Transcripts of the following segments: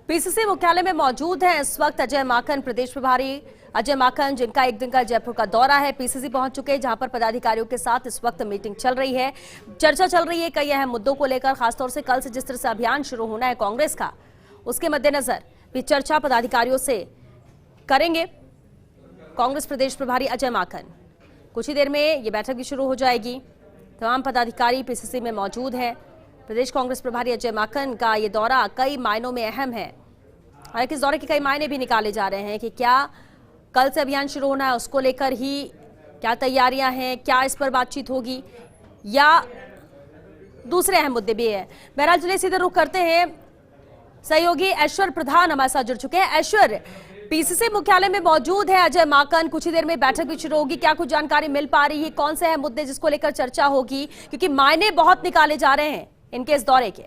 PCC मुख्यालय में मौजूद हैं इस वक्त अजय माकन, प्रदेश प्रभारी अजय माकन, जिनका एक दिन का जयपुर का दौरा है। पीसीसी पहुंच चुके हैं, जहां पर पदाधिकारियों के साथ इस वक्त मीटिंग चल रही है, चर्चा चल रही है कई अहम मुद्दों को लेकर। खासतौर से कल से जिस तरह से अभियान शुरू होना है कांग्रेस का, उसके मद्देनजर भी चर्चा पदाधिकारियों से करेंगे कांग्रेस प्रदेश प्रभारी अजय माकन। कुछ ही देर में ये बैठक भी शुरू हो जाएगी। तमाम पदाधिकारी पीसीसी में मौजूद हैं। प्रदेश कांग्रेस प्रभारी अजय माकन का ये दौरा कई मायनों में अहम है। हालांकि इस दौरे के कई मायने भी निकाले जा रहे हैं कि क्या कल से अभियान शुरू होना है, उसको लेकर ही क्या तैयारियां हैं, क्या इस पर बातचीत होगी या दूसरे अहम मुद्दे भी है। बहरहाल चलिए सीधे रुख करते हैं, सहयोगी ऐश्वर्य प्रधान हमारे साथ जुड़ चुके हैं। ऐश्वर्य, पीसीसी मुख्यालय में मौजूद है अजय माकन, कुछ ही देर में बैठक भी शुरू होगी, क्या कुछ जानकारी मिल पा रही है? कौन से अहम मुद्दे जिसको लेकर चर्चा होगी, क्योंकि मायने बहुत निकाले जा रहे हैं इनके इस दौरे के?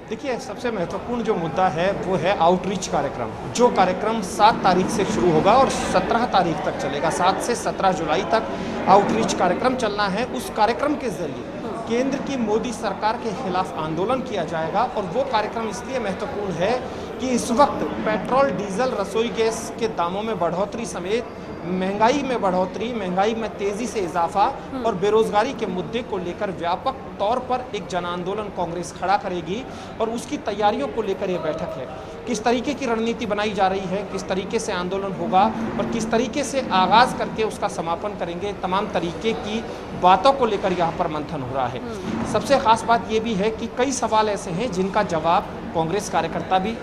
देखिए, सबसे महत्वपूर्ण जो मुद्दा है वो है आउटरीच कार्यक्रम, जो कार्यक्रम 7 तारीख से शुरू होगा और 17 तारीख तक चलेगा। 7 से 17 जुलाई तक आउटरीच कार्यक्रम चलना है। उस कार्यक्रम के जरिए केंद्र की मोदी सरकार के खिलाफ आंदोलन किया जाएगा। और वो कार्यक्रम इसलिए महत्वपूर्ण है कि इस वक्त पेट्रोल, डीजल, रसोई गैस के दामों में बढ़ोतरी समेत महंगाई में बढ़ोतरी, महंगाई में तेजी से इजाफा और बेरोजगारी के मुद्दे को लेकर व्यापक तौर पर एक जन आंदोलन कांग्रेस खड़ा करेगी। और उसकी तैयारियों को लेकर यह बैठक है। किस तरीके की रणनीति बनाई जा रही है, किस तरीके से आंदोलन होगा और किस तरीके से आगाज करके उसका समापन करेंगे, तमाम तरीके की बातों को लेकर यहाँ पर मंथन हो रहा है। सबसे खास बात यह भी है कि कई सवाल ऐसे हैं जिनका जवाब कांग्रेस कार्यकर्ता भी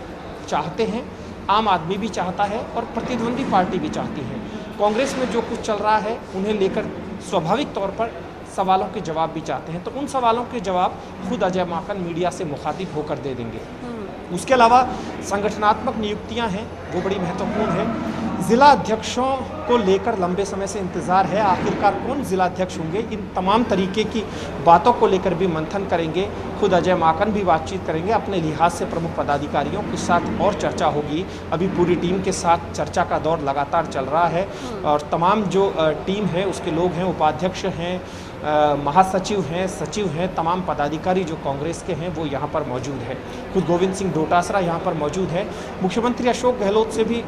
चाहते हैं, आम आदमी भी चाहता है और प्रतिद्वंदी पार्टी भी चाहती है। कांग्रेस में जो कुछ चल रहा है उन्हें लेकर स्वाभाविक तौर पर सवालों के जवाब भी चाहते हैं, तो उन सवालों के जवाब खुद अजय माकन मीडिया से मुखातिब होकर दे देंगे। उसके अलावा संगठनात्मक नियुक्तियां हैं, वो बड़ी महत्वपूर्ण है। जिला अध्यक्षों को लेकर लंबे समय से इंतजार है, आखिरकार कौन जिला अध्यक्ष होंगे, इन तमाम तरीके की बातों को लेकर भी मंथन करेंगे। खुद अजय माकन भी बातचीत करेंगे, अपने लिहाज से प्रमुख पदाधिकारियों के साथ और चर्चा होगी। अभी पूरी टीम के साथ चर्चा का दौर लगातार चल रहा है और तमाम जो टीम है उसके लोग हैं, उपाध्यक्ष हैं, महासचिव हैं, सचिव हैं, तमाम पदाधिकारी जो कांग्रेस के हैं वो यहाँ पर मौजूद है। खुद गोविंद सिंह डोटासरा यहाँ पर मौजूद है। मुख्यमंत्री अशोक गहलोत से भी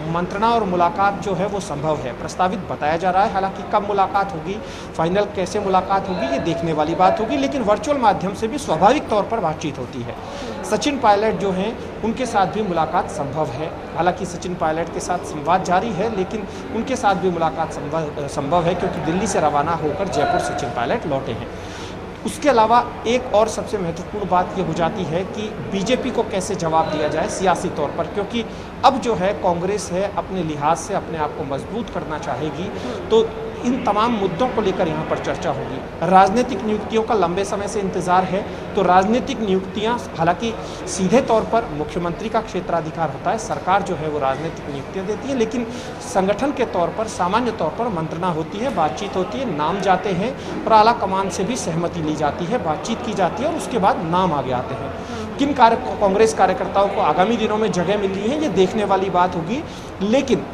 मंत्रणा और मुलाकात जो है वो संभव है, प्रस्तावित बताया जा रहा है। हालांकि कब मुलाकात होगी, फाइनल कैसे मुलाकात होगी, ये देखने वाली बात होगी, लेकिन वर्चुअल माध्यम से भी स्वाभाविक तौर पर बातचीत होती है। सचिन पायलट जो हैं उनके साथ भी मुलाकात संभव है। हालांकि सचिन पायलट के साथ संवाद जारी है, लेकिन उनके साथ भी मुलाकात संभव है क्योंकि दिल्ली से रवाना होकर जयपुर सचिन पायलट लौटे हैं। उसके अलावा एक और सबसे महत्वपूर्ण बात ये हो जाती है कि बीजेपी को कैसे जवाब दिया जाए सियासी तौर पर, क्योंकि अब जो है कांग्रेस है अपने लिहाज से अपने आप को मजबूत करना चाहेगी, तो इन तमाम मुद्दों को लेकर यहाँ पर चर्चा होगी। राजनीतिक नियुक्तियों का लंबे समय से इंतजार है, तो राजनीतिक नियुक्तियाँ हालांकि सीधे तौर पर मुख्यमंत्री का क्षेत्राधिकार होता है, सरकार जो है वो राजनीतिक नियुक्तियाँ देती है, लेकिन संगठन के तौर पर सामान्य तौर पर मंत्रणा होती है, बातचीत होती है, नाम जाते हैं और आला कमान से भी सहमति ली जाती है, बातचीत की जाती है और उसके बाद नाम आगे आते हैं। किन कांग्रेस कार्यकर्ताओं को आगामी दिनों में जगह मिल रही है ये देखने वाली बात होगी, लेकिन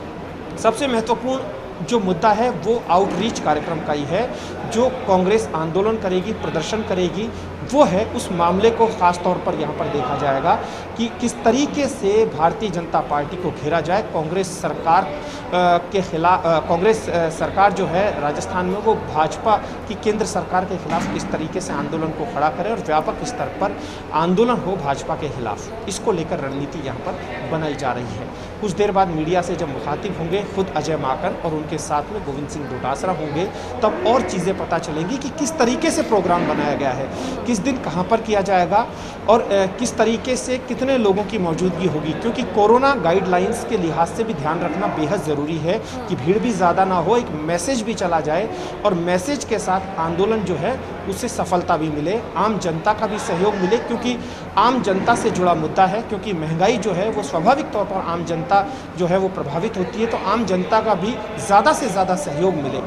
सबसे महत्वपूर्ण जो मुद्दा है वो आउटरीच कार्यक्रम का ही है। जो कांग्रेस आंदोलन करेगी, प्रदर्शन करेगी, वो है उस मामले को खास तौर पर यहाँ पर देखा जाएगा कि किस तरीके से भारतीय जनता पार्टी को घेरा जाए। कांग्रेस सरकार के खिलाफ, कांग्रेस सरकार जो है राजस्थान में वो भाजपा की केंद्र सरकार के खिलाफ किस तरीके से आंदोलन को खड़ा करे और व्यापक स्तर पर आंदोलन हो भाजपा के खिलाफ, इसको लेकर रणनीति यहाँ पर बनाई जा रही है। कुछ देर बाद मीडिया से जब मुखातिब होंगे खुद अजय माकन और उनके साथ में गोविंद सिंह डोटासरा होंगे, तब और चीज़ें पता चलेंगी कि किस तरीके से प्रोग्राम बनाया गया है, किस दिन कहाँ पर किया जाएगा और किस तरीके से कितने लोगों की मौजूदगी होगी, क्योंकि कोरोना गाइडलाइंस के लिहाज से भी ध्यान रखना बेहद ज़रूरी है कि भीड़ भी ज़्यादा ना हो, एक मैसेज भी चला जाए और मैसेज के साथ आंदोलन जो है उससे सफलता भी मिले, आम जनता का भी सहयोग मिले, क्योंकि आम जनता से जुड़ा मुद्दा है। क्योंकि महंगाई जो है वो स्वाभाविक तौर पर आम जनता जो है वो प्रभावित होती है, तो आम जनता का भी ज़्यादा से ज़्यादा सहयोग मिले।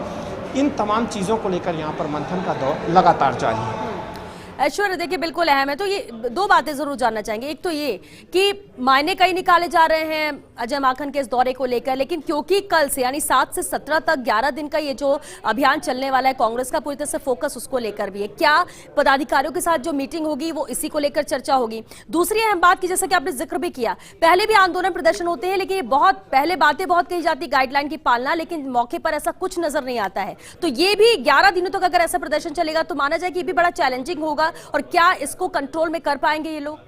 इन तमाम चीज़ों को लेकर यहाँ पर मंथन का दौर लगातार जारी है। ऐश्वर्य देखिए बिल्कुल अहम है। तो ये दो बातें जरूर जानना चाहेंगे। एक तो ये कि मायने कई निकाले जा रहे हैं अजय माकन के इस दौरे को लेकर, लेकिन क्योंकि कल से यानी 7 से 17 तक 11 दिन का ये जो अभियान चलने वाला है, कांग्रेस का पूरी तरह से फोकस उसको लेकर भी है। क्या पदाधिकारियों के साथ जो मीटिंग होगी वो इसी को लेकर चर्चा होगी? दूसरी अहम बात की जैसा कि आपने जिक्र भी किया, पहले भी आंदोलन प्रदर्शन होते हैं, लेकिन ये बहुत पहले बातें बहुत कही जाती, गाइडलाइन की पालना, लेकिन मौके पर ऐसा कुछ नजर नहीं आता है। तो ये भी 11 दिनों तक अगर ऐसा प्रदर्शन चलेगा तो माना जाए कि ये भी बड़ा चैलेंजिंग होगा, और क्या इसको कंट्रोल में कर पाएंगे ये लोग?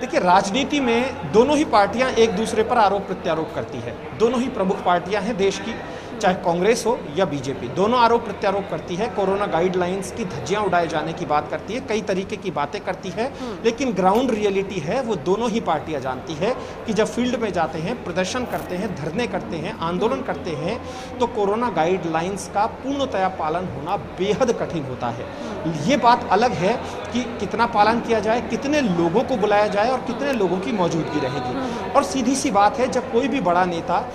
देखिए, राजनीति में दोनों ही पार्टियां एक दूसरे पर आरोप प्रत्यारोप करती है। दोनों ही प्रमुख पार्टियां हैं देश की, चाहे कांग्रेस हो या बीजेपी, दोनों आरोप प्रत्यारोप करती है। कोरोना गाइडलाइंस की धज्जियां उड़ाए जाने की बात करती है, कई तरीके की बातें करती है, लेकिन ग्राउंड रियलिटी है वो दोनों ही पार्टियां जानती है कि जब फील्ड में जाते हैं, प्रदर्शन करते हैं, धरने करते हैं, आंदोलन करते हैं, तो कोरोना गाइडलाइंस का पूर्णतया पालन होना बेहद कठिन होता है। ये बात अलग है कि कितना पालन किया जाए, कितने लोगों को बुलाया जाए और कितने लोगों की मौजूदगी रहेगी। और सीधी सी बात है, जब कोई भी बड़ा नेता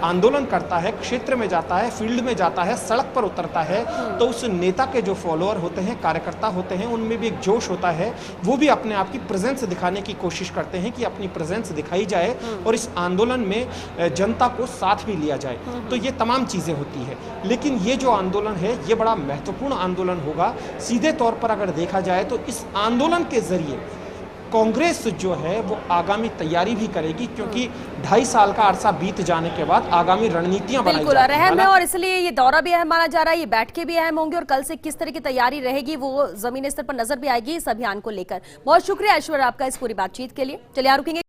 आंदोलन करता है, क्षेत्र में जाता है, फील्ड में जाता है, सड़क पर उतरता है, तो उस नेता के जो फॉलोअर होते हैं, कार्यकर्ता होते हैं, उनमें भी एक जोश होता है। वो भी अपने आप की प्रेजेंस दिखाने की कोशिश करते हैं कि अपनी प्रेजेंस दिखाई जाए और इस आंदोलन में जनता को साथ भी लिया जाए। तो ये तमाम चीज़ें होती है। लेकिन ये जो आंदोलन है, ये बड़ा महत्वपूर्ण आंदोलन होगा। सीधे तौर पर अगर देखा जाए तो इस आंदोलन के जरिए कांग्रेस जो है वो आगामी तैयारी भी करेगी, क्योंकि 2.5 साल का अरसा बीत जाने के बाद आगामी रणनीतियां बनाई बिल्कुल जाती हैं। अहम है, और इसलिए ये दौरा भी अहम माना जा रहा है, ये बैठकें भी अहम होंगी, और कल से किस तरह की तैयारी रहेगी वो जमीनी स्तर पर नजर भी आएगी इस अभियान को लेकर। बहुत शुक्रिया ऐश्वर्या आपका इस पूरी बातचीत के लिए। चलिए रुकेंगे।